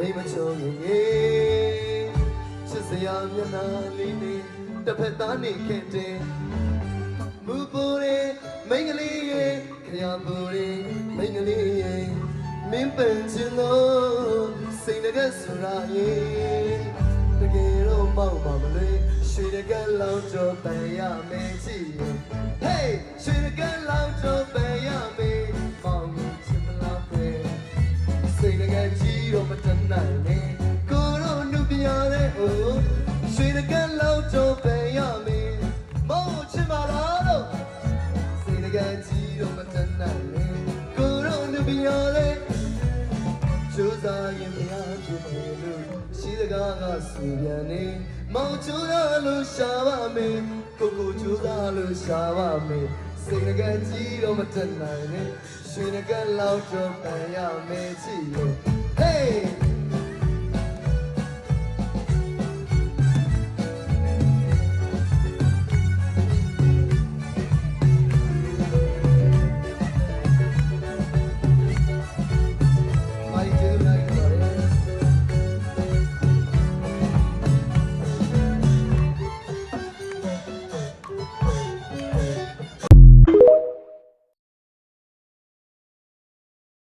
မိမချုံရေချစ်စရာမျက်နှာလေးနဲ့တစ်ဖက်သားနေခဲ့တယ်မူပူရေမိန်းကလေးရေခရပူရေမိန်းကလေးရေမင်းပင်ချင်လို့စိတ်တကယ်ဆိုရရေတကယ်တော့မောက်ပါမလို့ရွှေတကယ်လောင်းကြောပန်ရမယ်ချစ်ရေ Hey ရွှေတကယ်လောင်းကြောပန်ရမယ်မောင်ချစ်မလားပဲစိတ်တကယ်ကြီးတော့မတတ်နိုင်နဲ့ကိုတော့နှုတ်ပြရတဲ့အိုးရွှေတကယ်လောင်းကြောပန်ရမယ်မောင်ချစ်မလားတော့စိတ်တကယ်ကြီးတော့မတတ်နိုင်နဲ့ကိုတော့နှုတ်ပြရတဲ့ကျိုးစားရင်မရဖြစ်တယ်လို့ရှိတကားကဆူပြန်နေမောင်ကျိုးသားလို့ရှာပါမယ်ကိုကျိုးသားလို့ရှာပါမယ်စိတ်တကယ်ကြီးတော့မတတ်နိုင်နဲ့ရွှေတကယ်လောက်တော့ပန်ရမယ်ချစ်ရဲ့ Hey